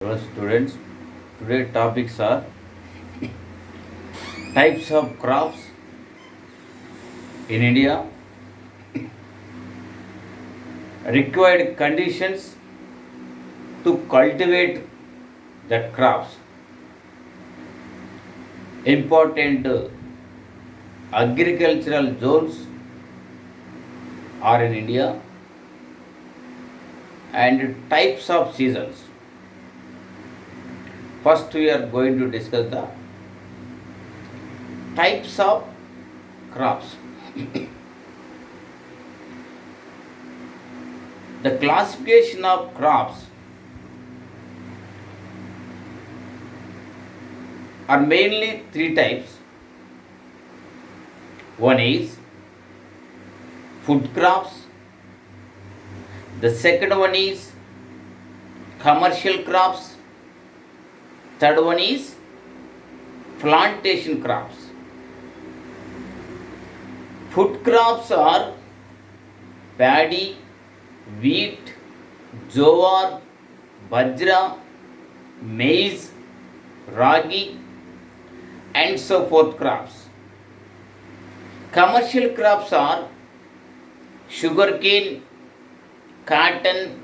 Hello students, today topics are types of crops in India, required conditions to cultivate the crops, important agricultural zones are in India, and types of seasons. First, we are going to discuss the types of crops. The classification of crops are mainly three types. One is food crops, the second one is commercial crops, third one is plantation crops. Food crops are paddy, wheat, jowar, bajra, maize, ragi, and so forth crops. Commercial crops are sugarcane, cotton,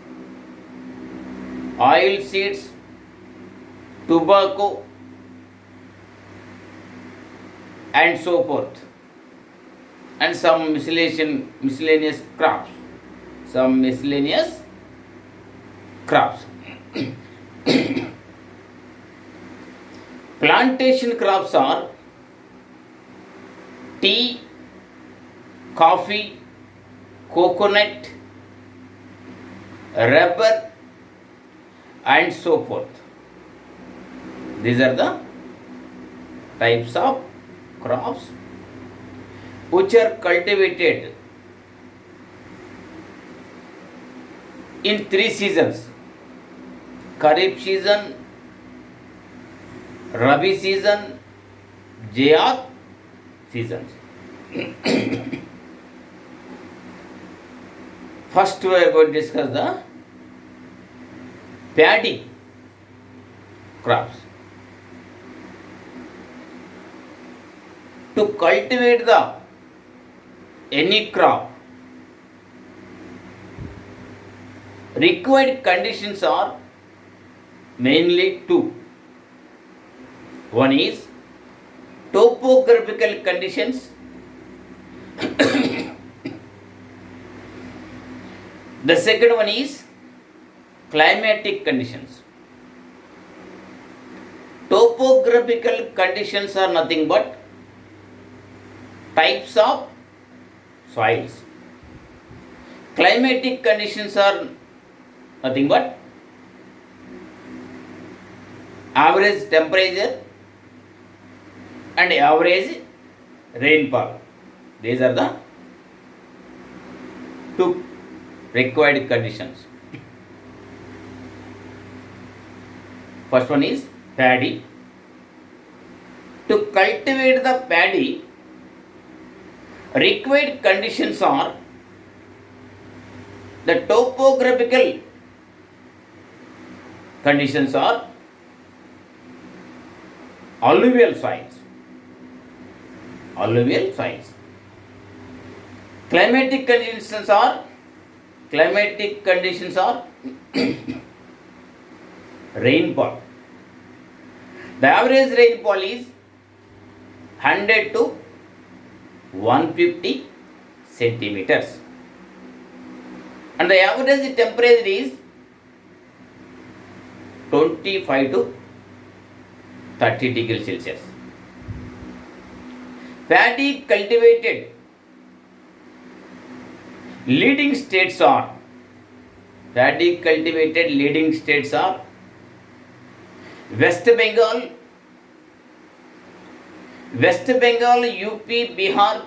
oil seeds, tobacco, and so forth, and some miscellaneous crops. Some miscellaneous crops. Plantation crops are tea, coffee, coconut, rubber, and so forth. These are the types of crops which are cultivated in three seasons: Kharif season, Rabi season, Zaid seasons. First, we are going to discuss the paddy crops. To cultivate any crop, required conditions are mainly two. One is topographical conditions. The second one is climatic conditions. Topographical conditions are nothing but types of soils. Climatic conditions are nothing but average temperature and average rainfall. These are the two required conditions. First one is paddy. To cultivate the paddy, required conditions are the topographical conditions are alluvial soils. Alluvial soils. Climatic conditions are rainfall. The average rainfall is 100 to 150 centimeters, and the average temperature is 25 to 30 degrees Celsius. Paddy cultivated leading states are West Bengal, UP, Bihar,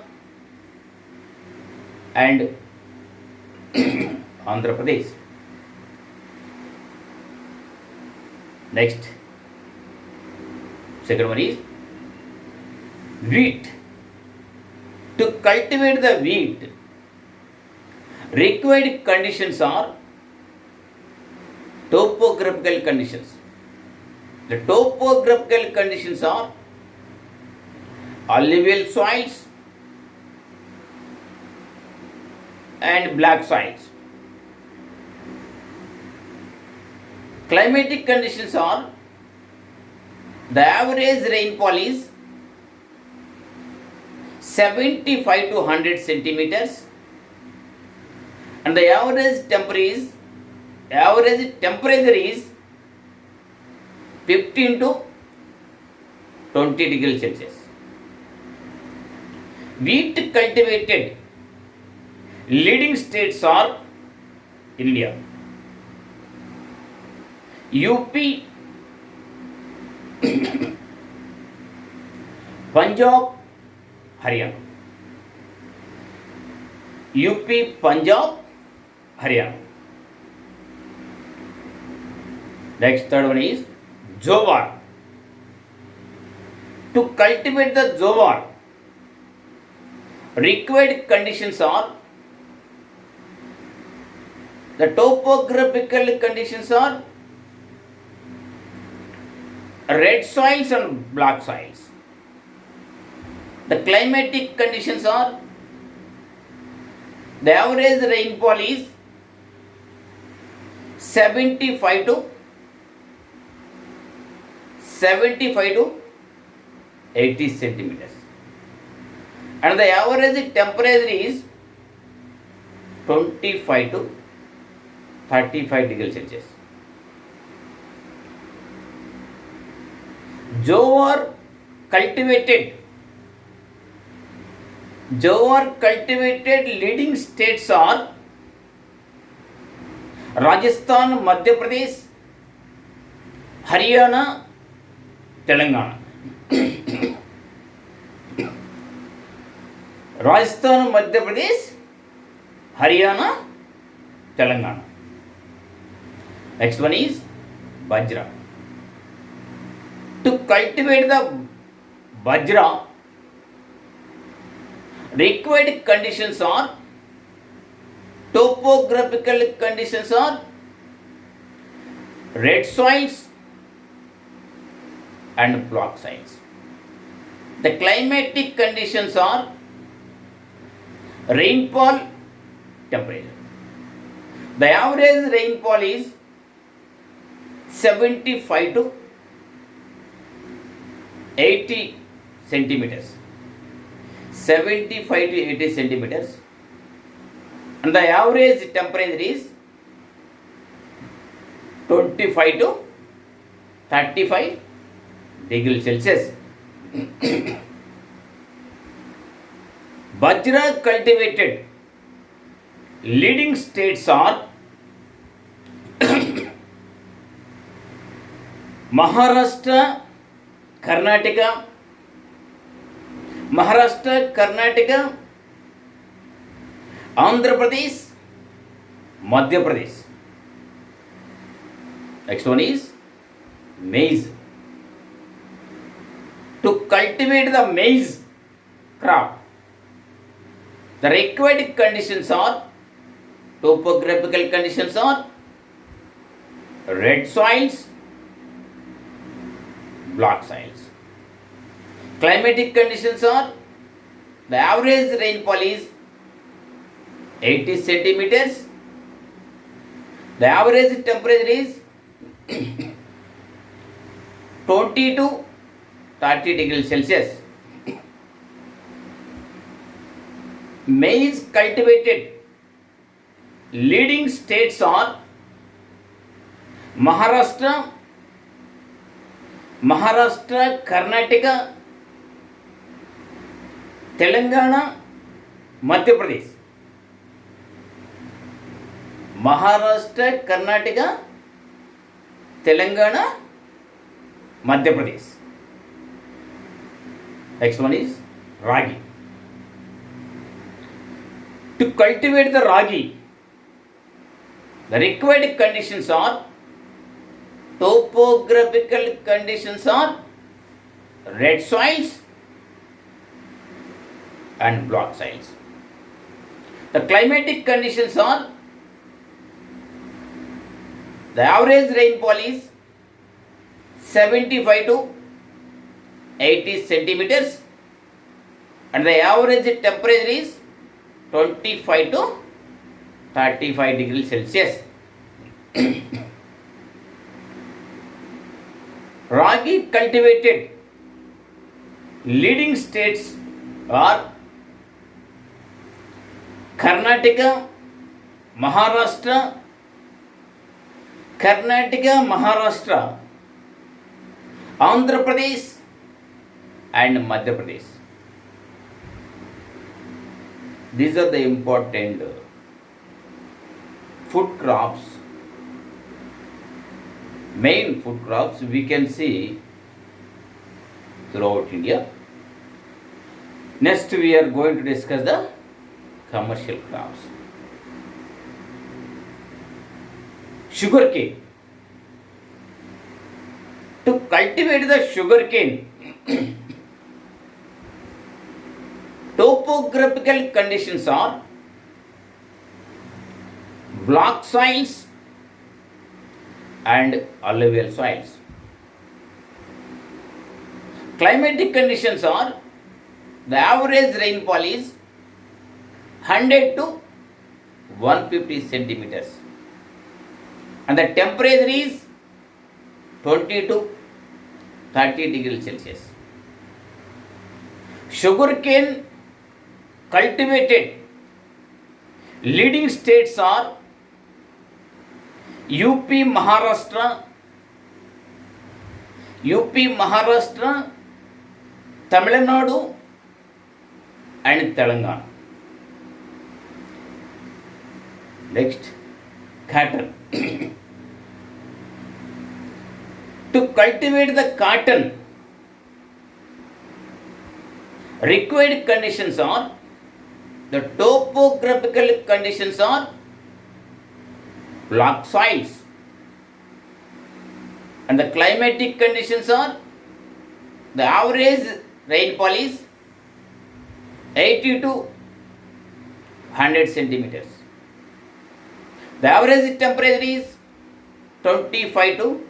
and Andhra Pradesh. Next, second one is wheat. To cultivate the wheat, required conditions are topographical conditions. The topographical conditions are alluvial soils and black soils. Climatic conditions are the average rainfall is 75 to 100 centimeters and the average temperature is 15 to 20 degrees Celsius. Wheat cultivated leading states are India, UP, Punjab, Haryana. UP, Punjab, Haryana. Next, third one is jowar. To cultivate the jowar, required conditions are the topographical conditions are red soils and black soils. The climatic conditions are the average rainfall is 75 to 80 centimeters and the average temperature is 25 to 35 degrees Celsius. Jowar cultivated leading states are Rajasthan, Madhya Pradesh, Haryana, Telangana. Rajasthan, Madhya Pradesh, Haryana, Telangana. Next one is Bajra. To cultivate the Bajra, required conditions are topographical conditions are red soils and black soils. The climatic conditions are rainfall, temperature. The average rainfall is 75 to 80 centimeters. 75 to 80 centimeters. And the average temperature is 25 to 35 degrees Celsius. Bajra cultivated leading states are Maharashtra, Karnataka, Andhra Pradesh, Madhya Pradesh. Next one is maize. To cultivate the maize crop, the required conditions are topographical conditions are red soils, black soils. Climatic conditions are the average rainfall is 80 centimeters. The average temperature is 20 to 30 degrees Celsius. Maize cultivated leading states are Maharashtra, Karnataka, Telangana, Madhya Pradesh. Maharashtra, Karnataka, Telangana, Madhya Pradesh. Next one is ragi. To cultivate the ragi, the required conditions are topographical conditions are red soils and black soils. The climatic conditions are the average rainfall is 75 to 80 centimeters, and the average temperature is 25 to 35 degrees Celsius. Ragi cultivated leading states are Karnataka, Maharashtra, Andhra Pradesh and Madhya Pradesh. These are the important food crops, main food crops we can see throughout India. Next we are going to discuss the commercial crops. Sugarcane. To cultivate the sugarcane, topographical conditions are block soils and alluvial soils. Climatic conditions are the average rainfall is 100 to 150 centimeters, and the temperature is 20 to 30 degrees Celsius. Sugarcane cultivated leading states are UP, Maharashtra, Tamil Nadu and Telangana. Next, cotton. To cultivate the cotton, required conditions are the topographical conditions are block soils, and the climatic conditions are the average rainfall is 80 to 100 centimeters. The average temperature is 25 to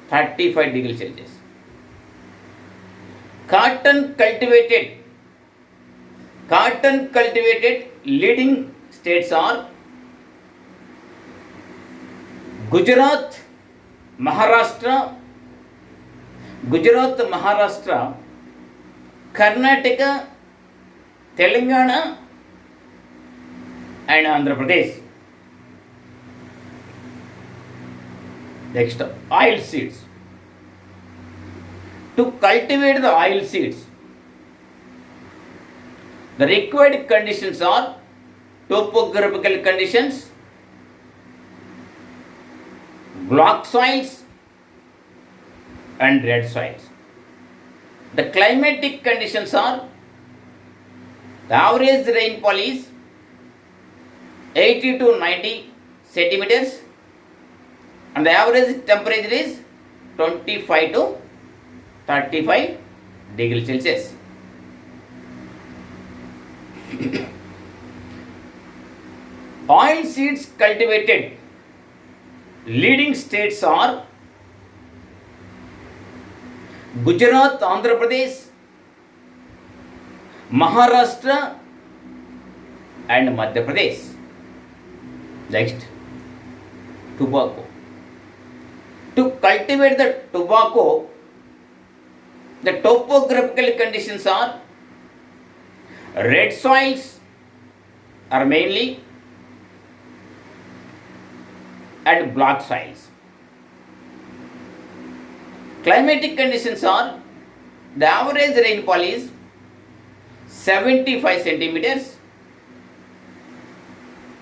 35 degrees Celsius. Cotton cultivated leading states are Gujarat, Maharashtra, Karnataka, Telangana and Andhra Pradesh. Next, oil seeds. To cultivate the oil seeds, the required conditions are topographical conditions, block soils and red soils. The climatic conditions are the average rainfall is 80 to 90 centimeters, and the average temperature is 25 to 35 degrees Celsius. Oil seeds cultivated leading states are Gujarat, Andhra Pradesh, Maharashtra and Madhya Pradesh. Next, tobacco. To cultivate the tobacco, the topographical conditions are red soils are mainly and black soils. Climatic conditions are the average rainfall is 75 centimeters.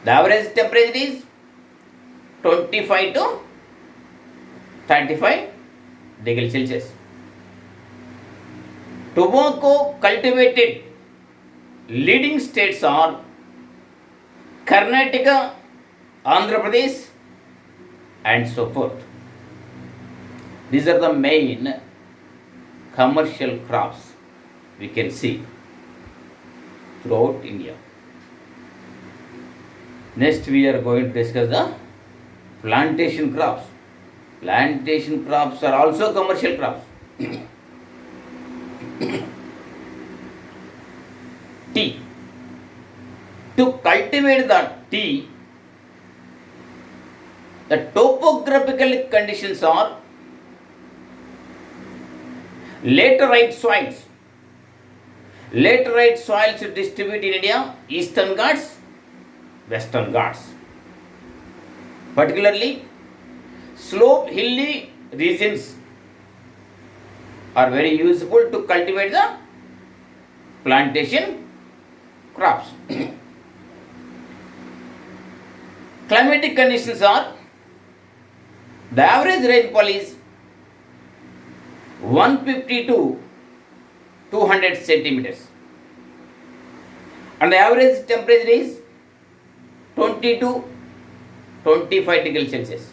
The average temperature is 25 to 35 degrees Celsius. Tobacco cultivated leading states are Karnataka, Andhra Pradesh and so forth. These are the main commercial crops we can see throughout India. Next we are going to discuss the plantation crops. Plantation crops are also commercial crops. Tea. To cultivate the tea, the topographical conditions are laterite soils. Laterite soils distribute in India, Eastern Ghats, Western Ghats. Particularly, slope hilly regions are very useful to cultivate the plantation crops. Climatic conditions are the average rainfall is 150 to 200 centimeters and the average temperature is 20 to 25 degrees Celsius.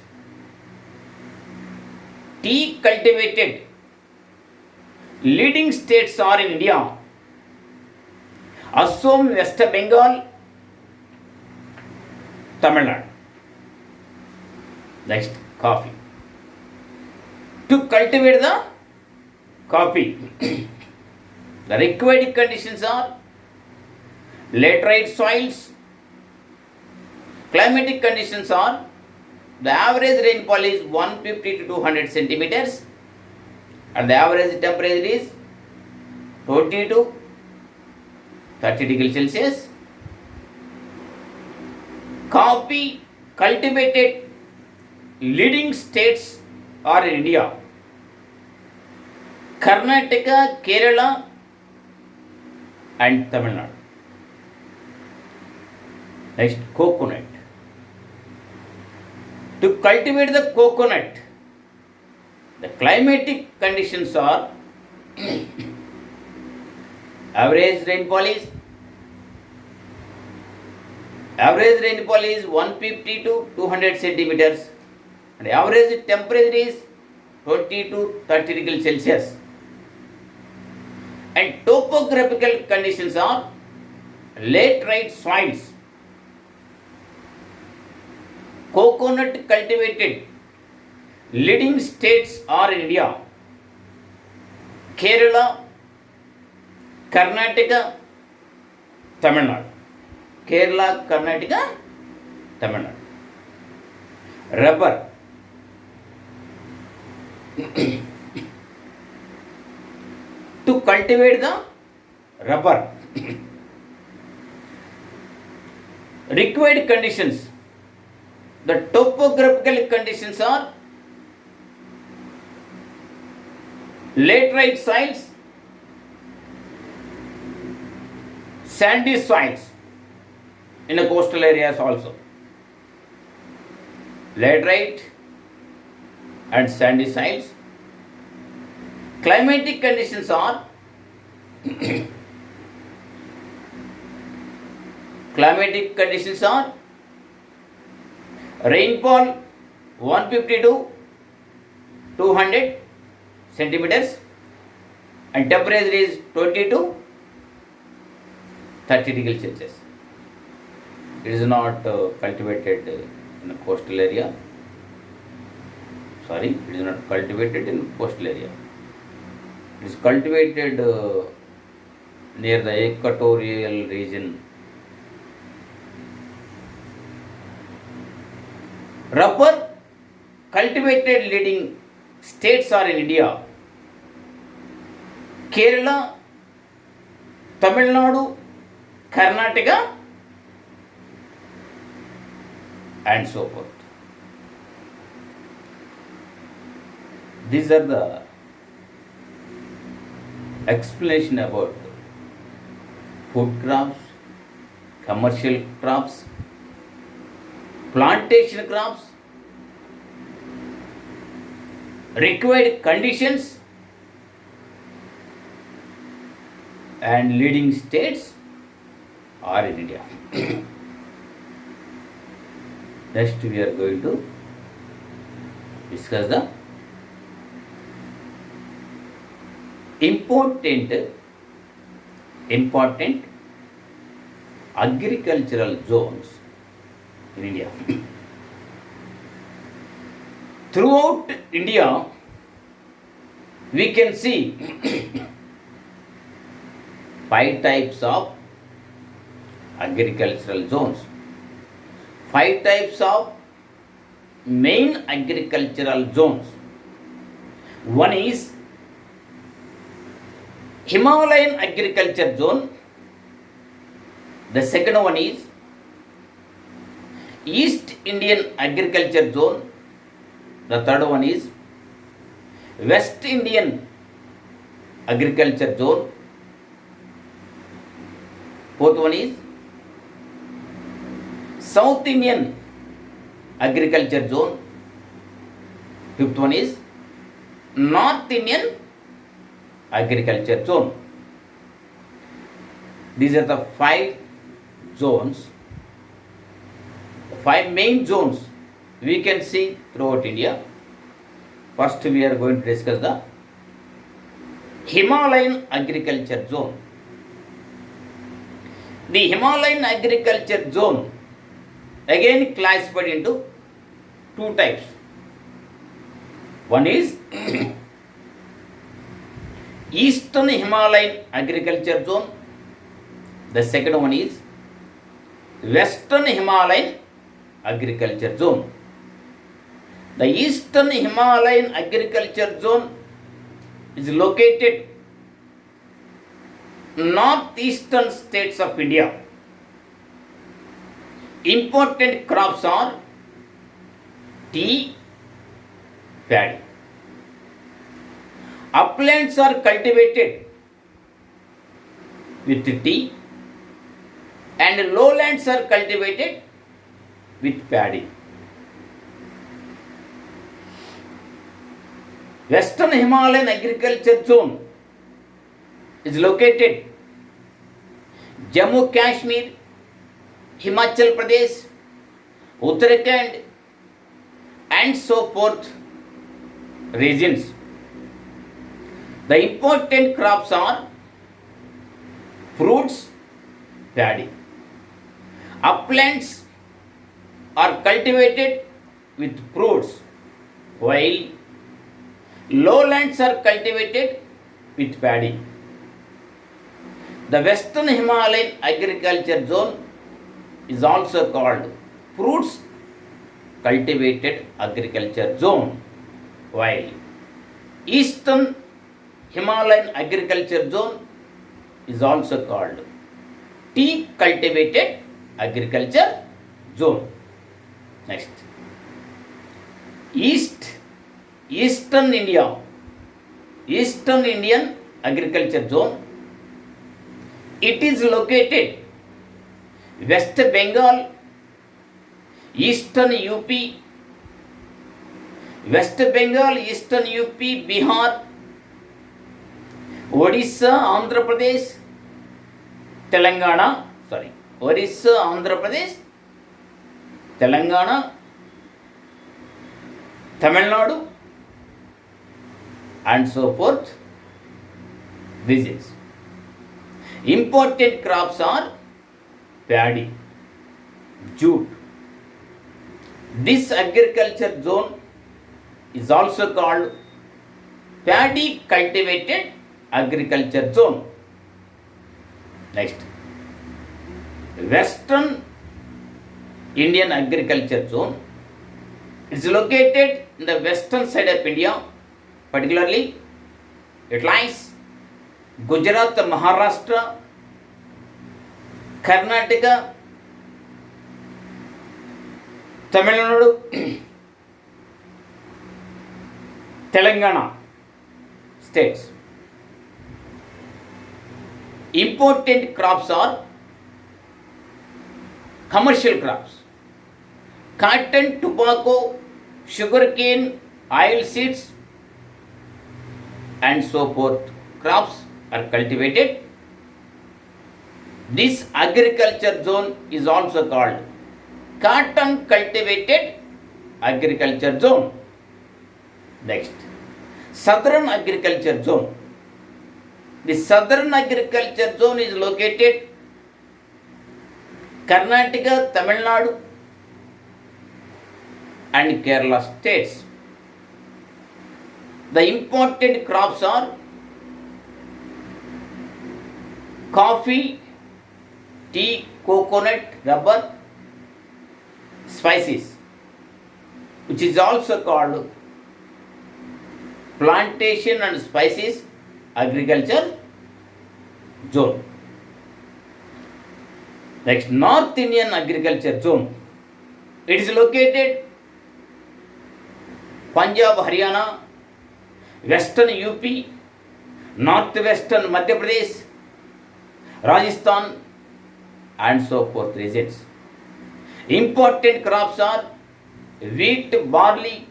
Tea cultivated leading states are in India: Assam, West Bengal, Tamil Nadu. Next, coffee. To cultivate the coffee, the required conditions are laterite soils. Climatic conditions are the average rainfall is 150 to 200 centimeters and the average temperature is 20 to 30 degrees Celsius. Coffee cultivated leading states are in India: Karnataka, Kerala and Tamil Nadu. Next, coconut. To cultivate the coconut, the climatic conditions are average rainfall is 150 to 200 centimeters and average temperature is 20 to 30 degrees Celsius. And topographical conditions are laterite soils. Coconut cultivated leading states are in India: Kerala, Karnataka, Tamil Nadu. Kerala, Karnataka, Tamil Nadu. Rubber. To cultivate the rubber, required conditions, the topographical conditions are laterite soils, sandy soils in the coastal areas also. Laterite and sandy soils. Climatic conditions are rainfall 150 to 200 centimeters and temperature is 20 to 30 degrees Celsius. It is not cultivated in a coastal area. It is not cultivated in coastal area. It is cultivated near the equatorial region. Rubber cultivated leading states are in India: Kerala, Tamil Nadu, Karnataka and so forth. These are the explanation about food crops, commercial crops, plantation crops, required conditions and leading states are in India. Next we are going to discuss the important agricultural zones in India. Throughout India, we can see five types of agricultural zones, five types of main agricultural zones. One is Himalayan agriculture zone. The second one is East Indian agriculture zone. The third one is West Indian agriculture zone. Fourth one is South Indian agriculture zone. Fifth one is North Indian agriculture zone. These are the five zones, five main zones we can see throughout India. First, we are going to discuss the Himalayan agriculture zone. The Himalayan agriculture zone again classified into two types. One is Eastern Himalayan agriculture zone. The second one is Western Himalayan agriculture zone. The Eastern Himalayan agriculture zone is located northeastern states of India. Important crops are tea, paddy. Uplands are cultivated with tea and lowlands are cultivated with paddy. Western Himalayan agriculture zone is located Jammu Kashmir, Himachal Pradesh, Uttarakhand and so forth regions. The important crops are fruits, paddy. Uplands are cultivated with fruits, while lowlands are cultivated with paddy. The Western Himalayan agriculture zone is also called fruits cultivated agriculture zone, while Eastern Himalayan agriculture zone is also called tea cultivated agriculture zone. Next, Eastern Indian agriculture zone. It is located West Bengal, Eastern UP, Bihar, Odisha, Andhra Pradesh, Telangana, Tamil Nadu, and so forth regions. Important crops are paddy, jute. This agriculture zone is also called paddy cultivated agriculture zone. Next, Western Indian agriculture zone is located in the western side of India, particularly it lies Gujarat, Maharashtra, Karnataka, Tamil Nadu, Telangana states. Important crops are commercial crops: cotton, tobacco, sugarcane, oilseeds, and so forth crops are cultivated. This agriculture zone is also called cotton cultivated agriculture zone. Next, Southern agriculture zone. The Southern agriculture zone is located Karnataka, Tamil Nadu and Kerala states. The imported crops are coffee, tea, coconut, rubber, spices, which is also called plantation and spices agriculture zone. Next, North Indian agriculture zone. It is located Punjab, Haryana, Western UP, Northwestern Madhya Pradesh, Rajasthan, and so forth regions. Important crops are wheat, barley,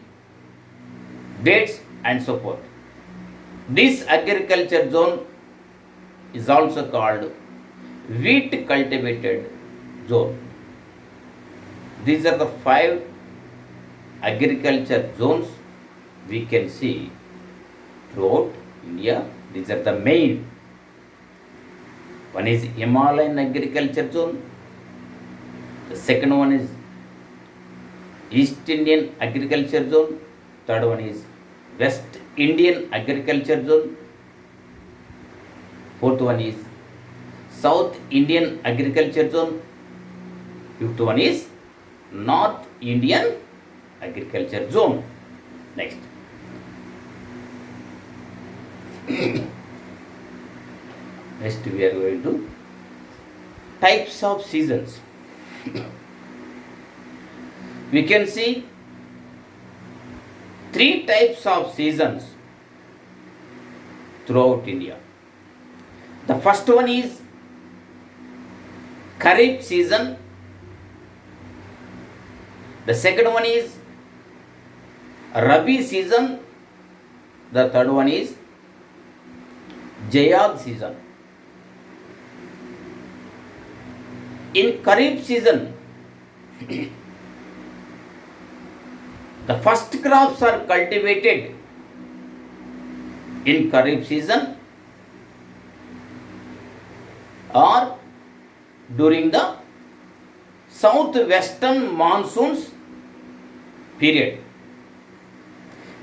dates, and so forth. This agriculture zone is also called wheat cultivated zone. These are the 5 agriculture zones we can see throughout India. These are the main. One is Himalayan agriculture zone. The second one is East Indian agriculture zone. Third one is West Indian agriculture zone. Fourth one is South Indian agriculture zone. Fifth one is North Indian agriculture zone. Next. Next we are going to types of seasons. We can see 3 types of seasons throughout India. The first one is Kharif season. The second one is Rabi season. The third one is Jayad season. In Kharif season, the first crops are cultivated in Kharif season or during the southwestern monsoons period.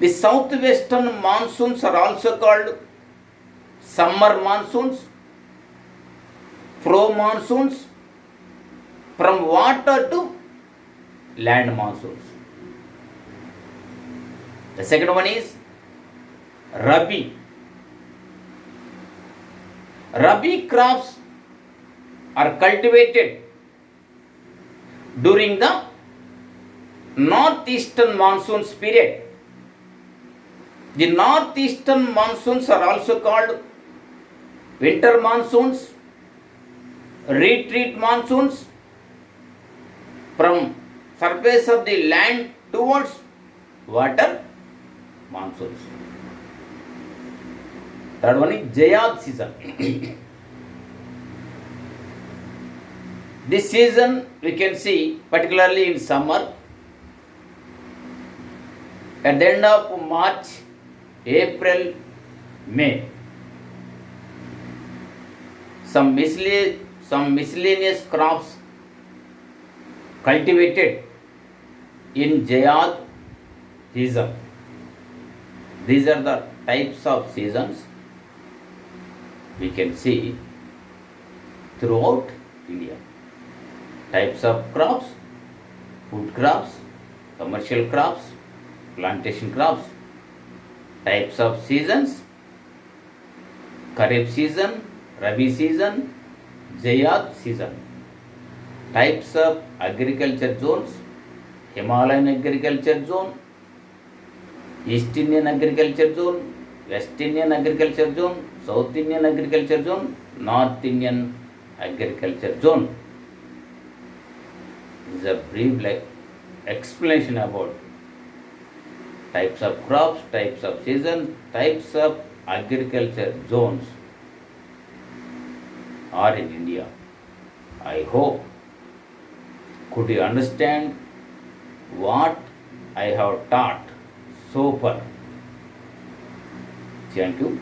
The southwestern monsoons are also called summer monsoons, flow monsoons, from water to land monsoons. The second one is Rabi. Rabi crops are cultivated during the northeastern monsoons period. The northeastern monsoons are also called winter monsoons, retreat monsoons, from surface of the land towards water monsoons. Third one is Jayad season. This season we can see particularly in summer. At the end of March, April, May, some miscellaneous crops cultivated in Jayad season. These are the types of seasons we can see throughout India. Types of crops: food crops, commercial crops, plantation crops. Types of seasons: Kharif season, Rabi season, Jayad season. Types of agriculture zones: Himalayan agriculture zone, East Indian agriculture zone, West Indian agriculture zone, South Indian agriculture zone, North Indian agriculture zone. This is a brief explanation about types of crops, types of seasons, types of agriculture zones are in India. I hope could you understand what I have taught so far. Thank you.